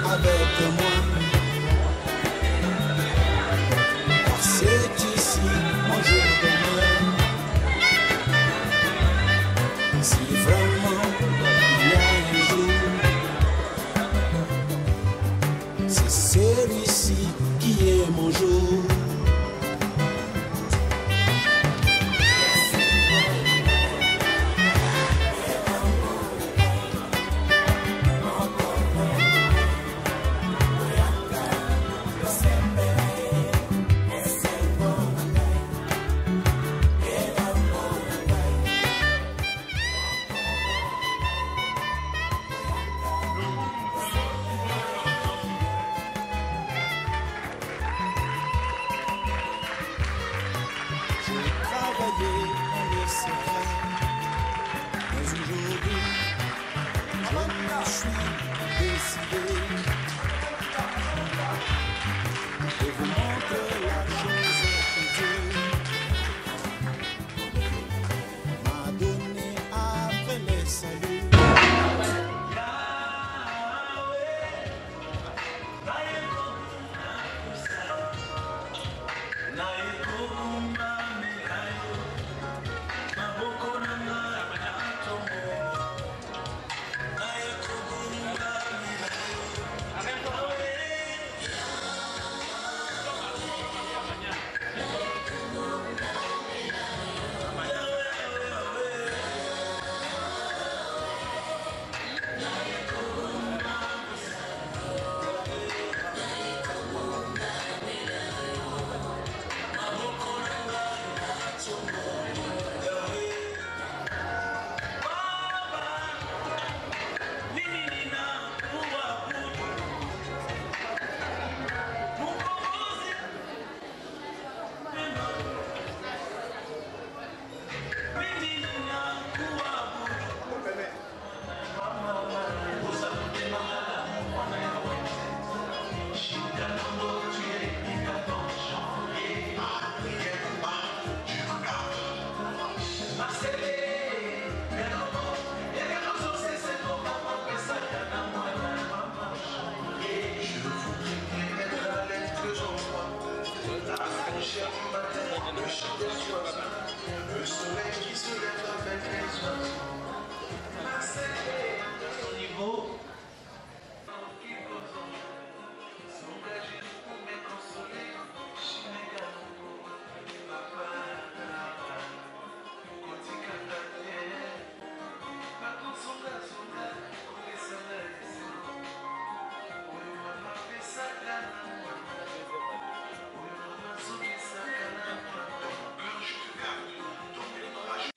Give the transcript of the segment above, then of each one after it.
Avec moi, car c'est ici mon jour de bonheur. Si vraiment il y a un jour, c'est celui-ci qui est mon jour.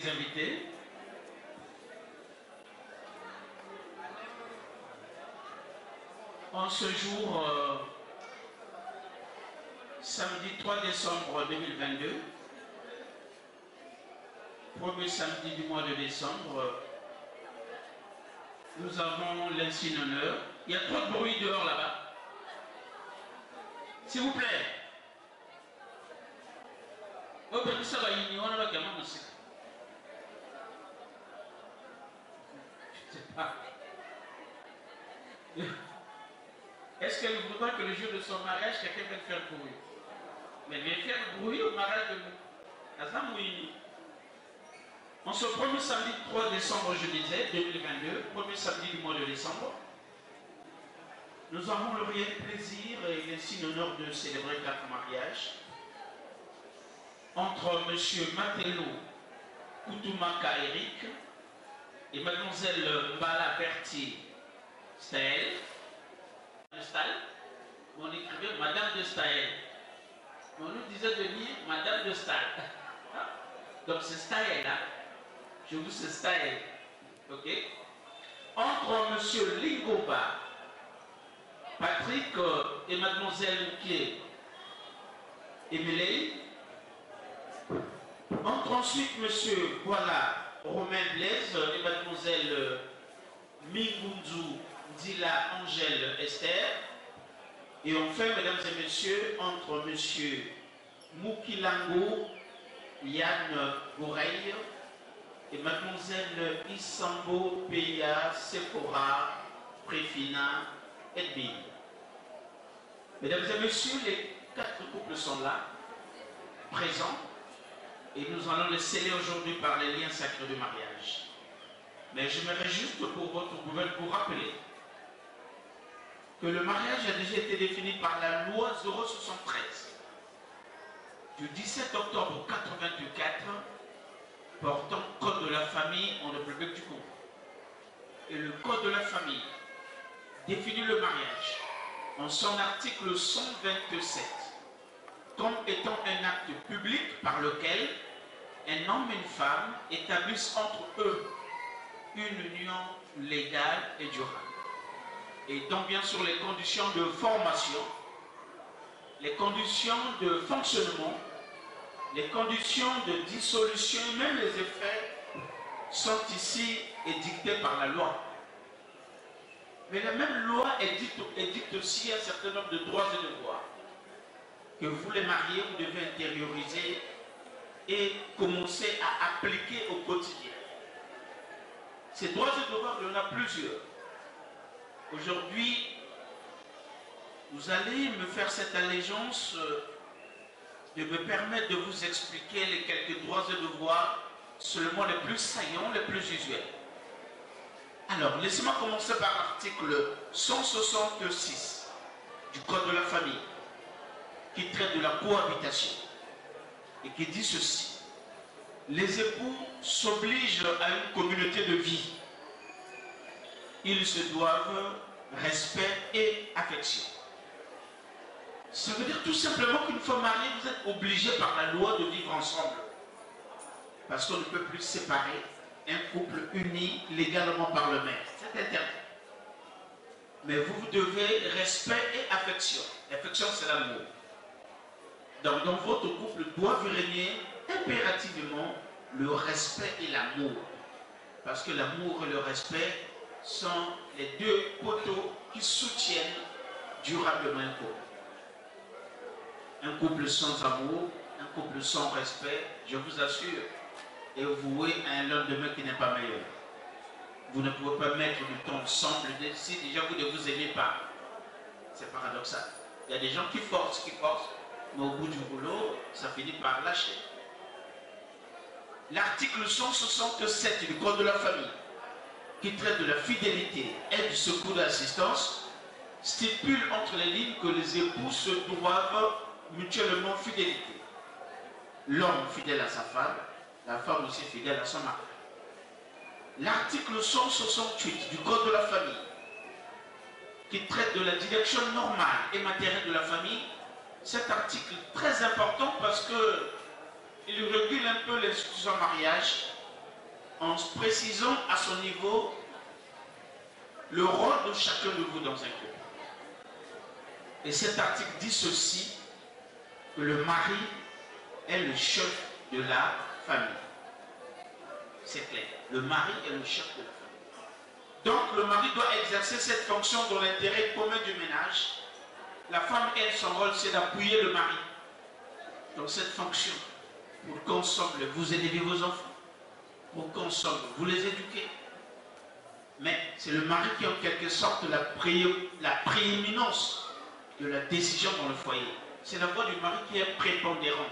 Invités. En ce jour, samedi 3 décembre 2022, premier samedi du mois de décembre, nous avons l'insigne honneur. Il y a trop de bruit dehors là-bas. S'il vous plaît. Est-ce qu'elle ne voudrait pas que le jour de son mariage, quelqu'un vienne faire le bruit? Mais viens faire le bruit au mariage de nous. En ce premier samedi 3 décembre, je disais, 2022, premier samedi du mois de décembre, nous avons le réel plaisir et l'insigne honneur de célébrer 4 mariages entre M. Matello Koutoumaka Eric et mademoiselle Mbala Berti Staël. On écrivait Madame de Staël. On nous disait de lire Madame de Staël. Donc c'est Staël, hein? Je vous sais Staël. Ok? Entre monsieur Lingoba, Patrick et mademoiselle Moukier Emile. Entre ensuite monsieur voilà, Romain Blaise et mademoiselle Mingunzu Dila Angèle Esther. Et enfin, mesdames et messieurs, entre monsieur Moukilango Yann Goureille et mademoiselle Isambo Peya Sephora Préfina Edbin. Mesdames et messieurs, les 4 couples sont là, présents, et nous allons les sceller aujourd'hui par les liens sacrés du mariage. Mais j'aimerais juste pour votre gouvernement vous rappeler que le mariage a déjà été défini par la loi 073 du 17 octobre 1984 portant Code de la famille en République du Congo. Et le Code de la famille définit le mariage en son article 127 comme étant un acte public par lequel un homme et une femme établissent entre eux une union légale et durable. Et donc bien sûr les conditions de formation, les conditions de fonctionnement, les conditions de dissolution, même les effets sont ici édictés par la loi. Mais la même loi édicte aussi un certain nombre de droits et devoirs que vous les mariés, vous devez intérioriser et commencer à appliquer au quotidien. Ces droits et devoirs, il y en a plusieurs. Aujourd'hui, vous allez me faire cette allégeance de me permettre de vous expliquer les quelques droits et devoirs, seulement les plus saillants, les plus usuels. Alors, laissez-moi commencer par l'article 166 du Code de la famille, qui traite de la cohabitation, et qui dit ceci. Les époux s'obligent à une communauté de vie. Ils se doivent respect et affection. Ça veut dire tout simplement qu'une fois mariée, vous êtes obligé par la loi de vivre ensemble. Parce qu'on ne peut plus séparer un couple uni légalement par le maire. C'est interdit. Mais vous devez respect et affection. L'affection, c'est l'amour. Donc, dans votre couple doit régner impérativement le respect et l'amour. Parce que l'amour et le respect sont les deux poteaux qui soutiennent durablement un couple. Un couple sans amour, un couple sans respect, je vous assure, est voué à un lendemain qui n'est pas meilleur. Vous ne pouvez pas mettre du temps ensemble si déjà vous ne vous aimez pas. C'est paradoxal. Il y a des gens qui forcent, mais au bout du boulot, ça finit par lâcher. L'article 167 du Code de la famille, qui traite de la fidélité, aide, secours et assistance, stipule entre les lignes que les époux se doivent mutuellement fidélité. L'homme fidèle à sa femme, la femme aussi fidèle à son mari. L'article 168 du Code de la famille, qui traite de la direction normale et matérielle de la famille, cet article est très important parce qu'il régule un peu l'institution mariage en précisant à son niveau le rôle de chacun de vous dans un couple. Et cet article dit ceci, que le mari est le chef de la famille. C'est clair. Le mari est le chef de la famille. Donc le mari doit exercer cette fonction dans l'intérêt commun du ménage. La femme, elle, son rôle, c'est d'appuyer le mari dans cette fonction pour qu'ensemble vous élevez vos enfants, pour qu'ensemble vous les éduquez. Mais c'est le mari qui, en quelque sorte, la prééminence de la décision dans le foyer. C'est la voix du mari qui est prépondérante.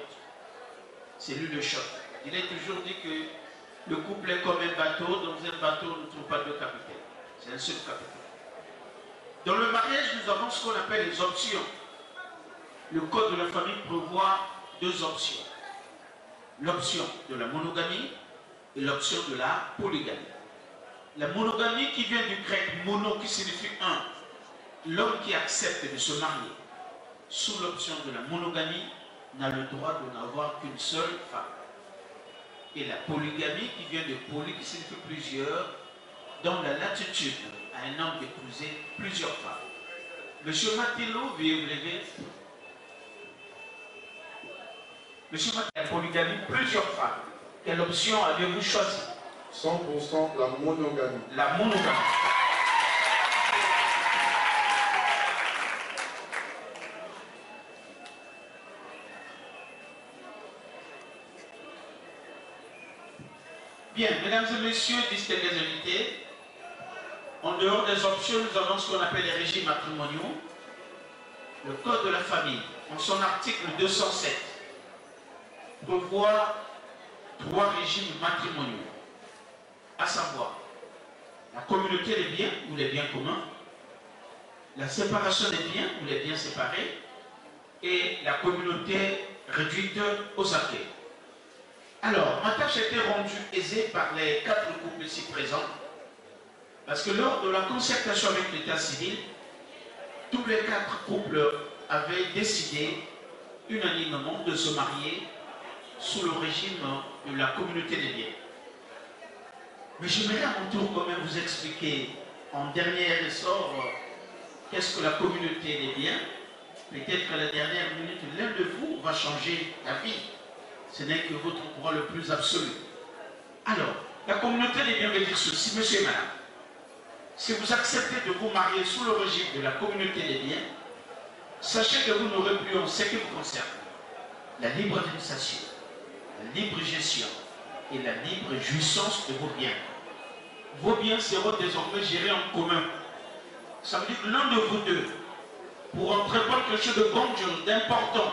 C'est lui le chef. Il est toujours dit que le couple est comme un bateau. Dans un bateau, on ne trouve pas deux capitaines. C'est un seul capitaine. Dans le mariage, nous avons ce qu'on appelle les options. Le Code de la famille prévoit deux options. L'option de la monogamie et l'option de la polygamie. La monogamie qui vient du grec mono qui signifie un, l'homme qui accepte de se marier sous l'option de la monogamie n'a le droit de n'avoir qu'une seule femme. Et la polygamie qui vient de poly qui signifie plusieurs, donne la latitude à un homme d'épouser plusieurs femmes. Monsieur Matillo, veuillez vous lever. Monsieur Matillo, la polygamie, plusieurs femmes. Quelle option avez-vous choisi? 100% la monogamie. La monogamie. Bien, mesdames et messieurs, distingués invités, en dehors des options, nous avons ce qu'on appelle les régimes matrimoniaux. Le Code de la famille, en son article 207, prévoit 3 régimes matrimoniaux, à savoir la communauté des biens ou les biens communs, la séparation des biens ou les biens séparés, et la communauté réduite aux acquis. Alors, ma tâche a été rendue aisée par les 4 couples ici présents, parce que lors de la concertation avec l'état civil, tous les 4 couples avaient décidé unanimement de se marier sous le régime de la communauté des biens. Mais j'aimerais à mon tour quand même vous expliquer en dernier ressort qu'est-ce que la communauté des biens. Peut-être qu'à la dernière minute, l'un de vous va changer d'avis. Ce n'est que votre droit le plus absolu. Alors, la communauté des biens veut dire ceci, monsieur et madame. Si vous acceptez de vous marier sous le régime de la communauté des biens, sachez que vous n'aurez plus en ce qui vous concerne la libre administration, la libre gestion et la libre jouissance de vos biens. Vos biens seront désormais gérés en commun. Ça veut dire que l'un de vous deux, pour entreprendre quelque chose de grandiose, d'important,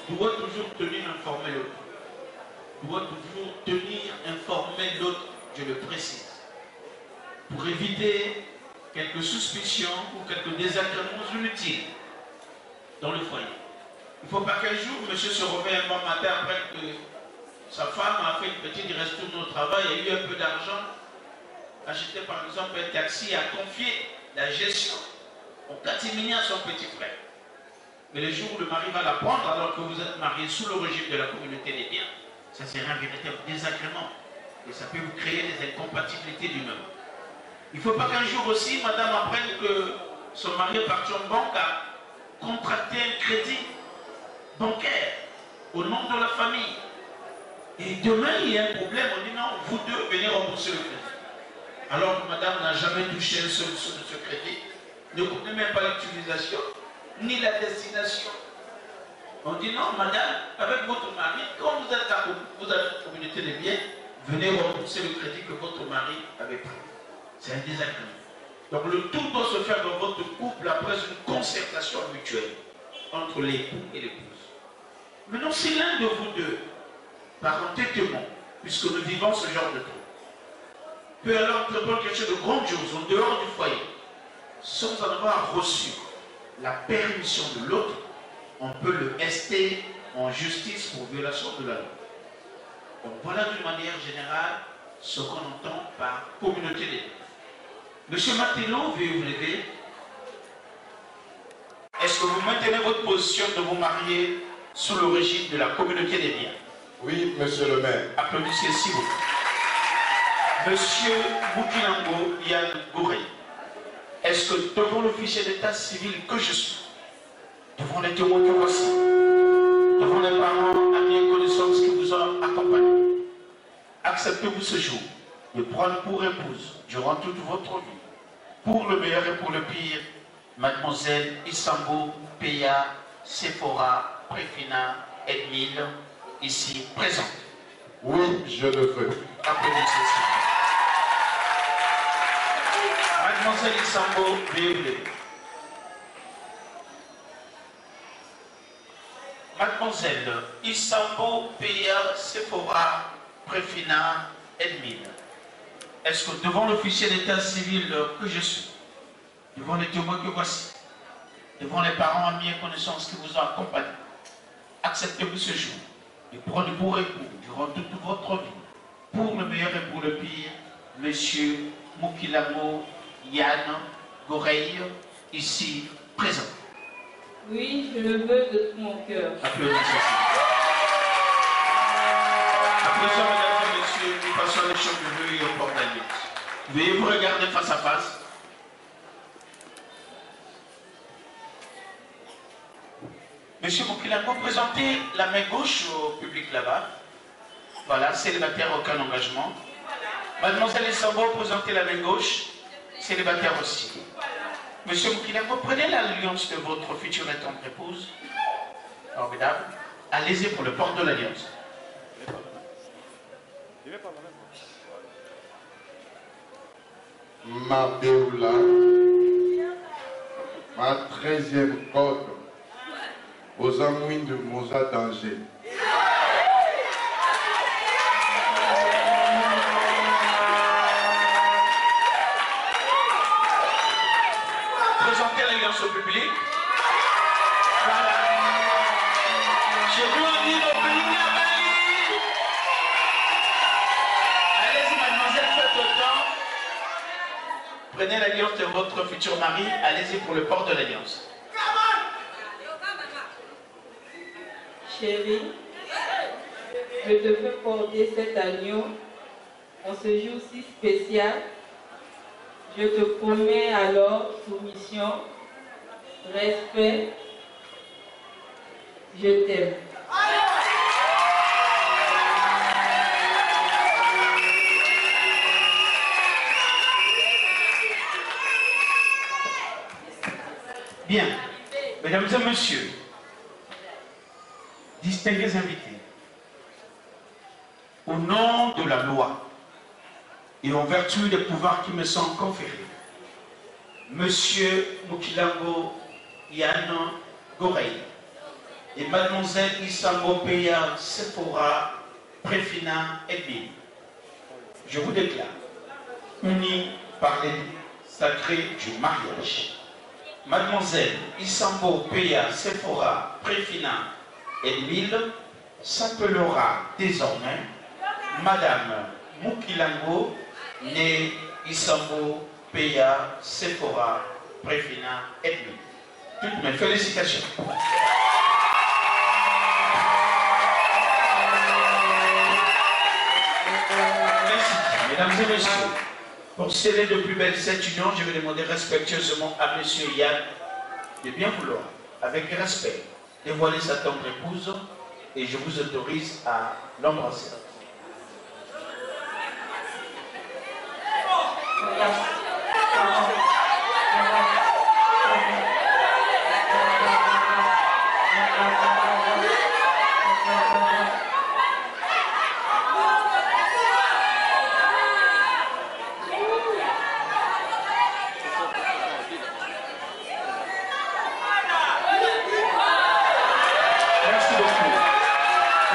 doit toujours tenir informé l'autre. Doit toujours tenir informé l'autre, je le précise, pour éviter quelques suspicions ou quelques désagréments inutiles dans le foyer. Il ne faut pas qu'un jour, monsieur se réveille un bon matin après que sa femme a fait une petite retourne au travail, il y a eu un peu d'argent, acheté par exemple un taxi, a confié la gestion en catimini à son petit frère. Mais le jour où le mari va la prendre, alors que vous êtes marié sous le régime de la communauté des biens, ça sera un véritable désagrément. Et ça peut vous créer des incompatibilités d'humeur. Il ne faut pas qu'un jour aussi, madame apprenne que son mari est parti en banque à contracter un crédit bancaire au nom de la famille. Et demain, il y a un problème, on dit non, vous deux, venez rembourser le crédit. Alors que madame n'a jamais touché un seul sou de ce crédit, ne connaît même pas l'utilisation, ni la destination. On dit non, madame, avec votre mari, quand vous êtes vous avez une communauté de biens, venez rembourser le crédit que votre mari avait pris. C'est un désagrément. Donc le tout doit se faire dans votre couple après une concertation mutuelle entre l'époux et l'épouse. Maintenant, si l'un de vous deux, par entêtement, puisque nous vivons ce genre de truc, peut alors entreprendre quelque chose de grandiose en dehors du foyer, sans en avoir reçu la permission de l'autre, on peut le ester en justice pour violation de la loi. Donc voilà d'une manière générale ce qu'on entend par communauté des biens. Monsieur Martineau, veuillez vous lever. Est-ce que vous maintenez votre position de vous marier sous le régime de la communauté des biens? Oui, monsieur le maire. Applaudissez s'il vous plaît. Monsieur Boukinango Yann Gouré, est-ce que devant l'officier d'état civil que je suis, devant les témoins que voici, devant les parents, amis et connaissances qui vous ont accompagné, acceptez-vous ce jour de prendre pour épouse durant toute votre vie, pour le meilleur et pour le pire, mademoiselle Isambo Peya Sephora Préfina Edmile, ici présente? Oui, je le fais. Applaudissez. Mademoiselle Isambo, veuillez. Mademoiselle Isambo Peya Sephora Préfina Edmile, est-ce que devant l'officier d'état civil que je suis, devant les témoins que voici, devant les parents, amis et connaissances qui vous ont accompagné, acceptez-vous ce jour de prendre pour époux durant toute votre vie, pour le meilleur et pour le pire, Monsieur Mukilamo Yann Goreille, ici présent. Oui, je le veux de tout mon cœur. Applaudissez. Applaudissez, mesdames et messieurs, nous passons les cheveux et au porte-alliance. Veuillez vous regarder face à face. Monsieur Mukilamo, présentez la main gauche au public là-bas. Voilà, célibataire, aucun engagement. Mademoiselle Isambo, présentez la main gauche, célibataire aussi. Monsieur Mukilamo, prenez l'alliance de votre future et tendre épouse. Formidable. Allez-y pour le port de l'alliance. Ma Béoula, ma 13e code, aux amouines de Mosa d'Angers. Présentez l'alliance au public. Voilà. Je vous dis au public à Bali. Allez-y, mademoiselle, faites autant. Prenez l'alliance de votre futur mari. Allez-y pour le port de l'alliance. Chérie, je te fais porter cet agneau en ce jour si spécial. Je te promets alors soumission, respect, je t'aime. Bien, mesdames et messieurs, distingués invités, au nom de la loi et en vertu des pouvoirs qui me sont conférés, Monsieur Mukilamo Yann Goreille et Mademoiselle Isambo Peya Sephora Préfina Edmine, je vous déclare unis par les sacrés du mariage. Mademoiselle Isambo Peya Sephora Préfina Edmile s'appellera désormais Madame Mukilamo née Isambo Peya Sephora Préfina Edmile. Toutes mes félicitations. Merci, mesdames et messieurs. Pour sceller de plus belle cette union, je vais demander respectueusement à Monsieur Yann de bien vouloir, avec respect, dévoiler sa tendre épouse et je vous autorise à l'embrasser.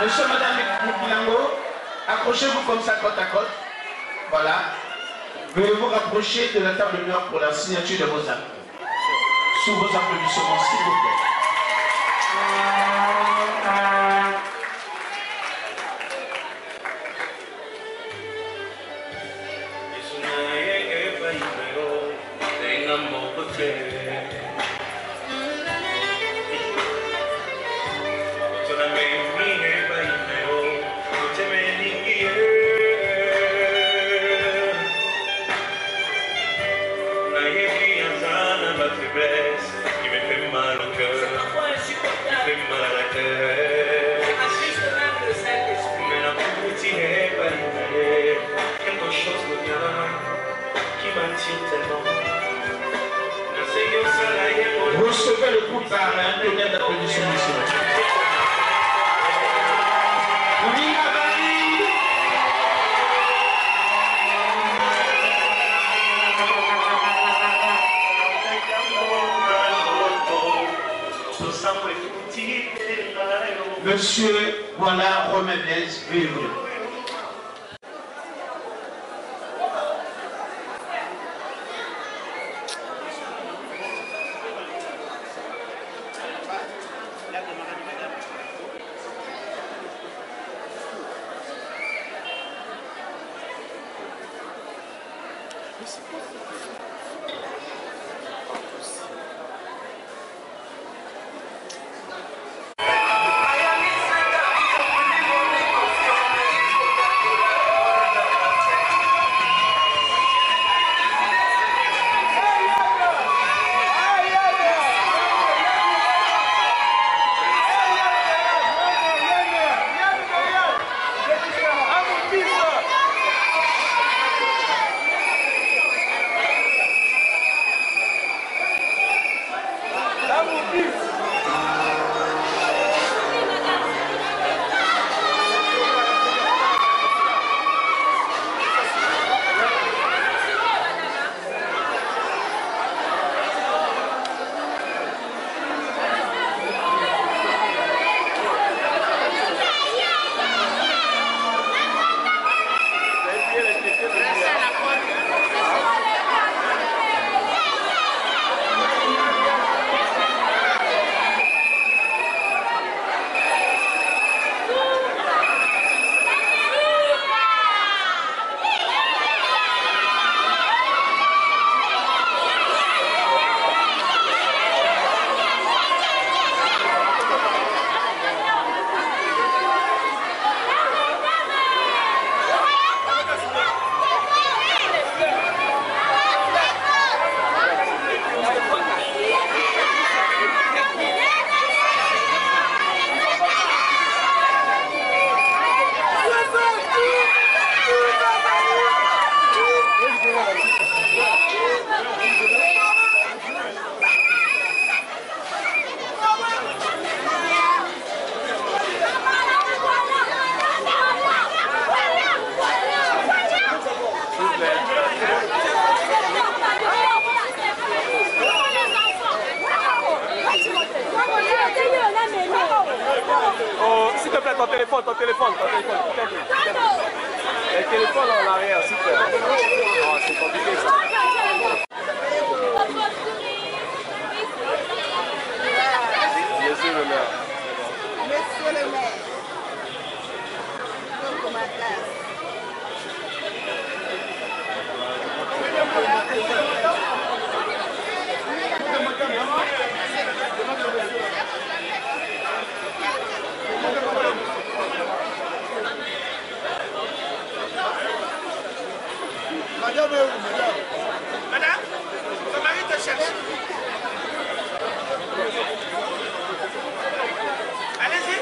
Monsieur, madame Mukilamo, accrochez-vous comme ça côte à côte. Voilà. Veuillez vous rapprocher de la table d'honneur pour la signature de vos actes. Sous vos applaudissements, s'il vous plaît. Recevez le coup par un tonnerre d'applaudissements ici. Oui, Monsieur, voilà, Romain Blaise, veuillez vous. Oh, s'il te plaît, ton téléphone. Le téléphone en arrière, s'il te plaît. Oh, c'est compliqué ça. Monsieur le maire. Monsieur le maire. Pour ma classe. Madame, ton mari te cherche. Allez-y.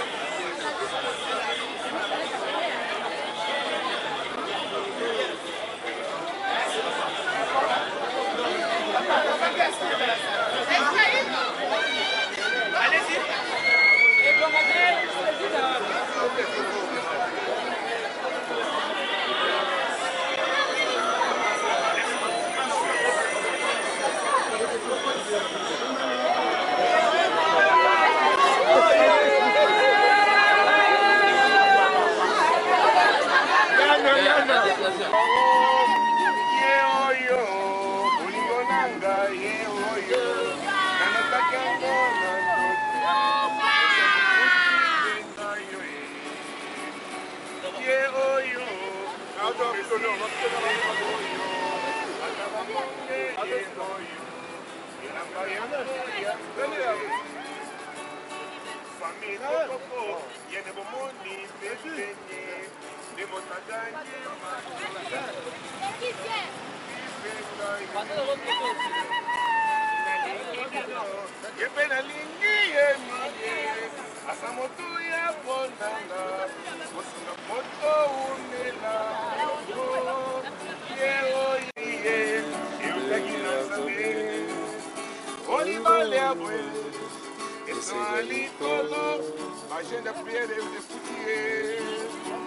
Agenda prière de foutier,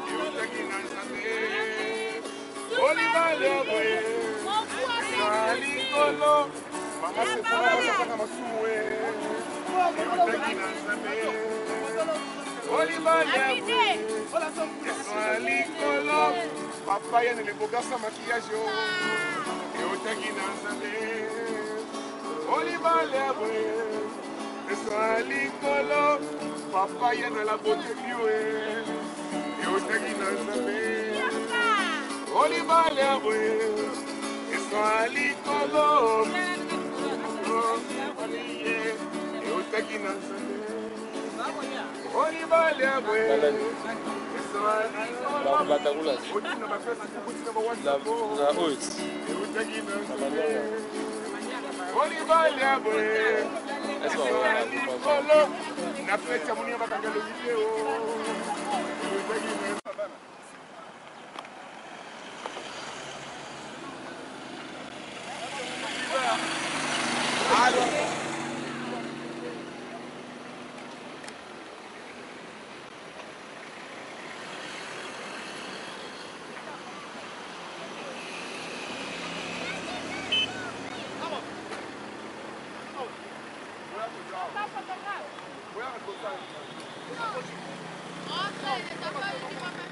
et au taquin Olivalia, Salicolo, Mama se fala Masue, et au taquin Olivalia, Salicolo, Papa y le bogasa maquillage, et au taquin Olivalia, Salicolo, Papa y la beauté et au taquin Olivalia, Nossa, ele tá fazendo uma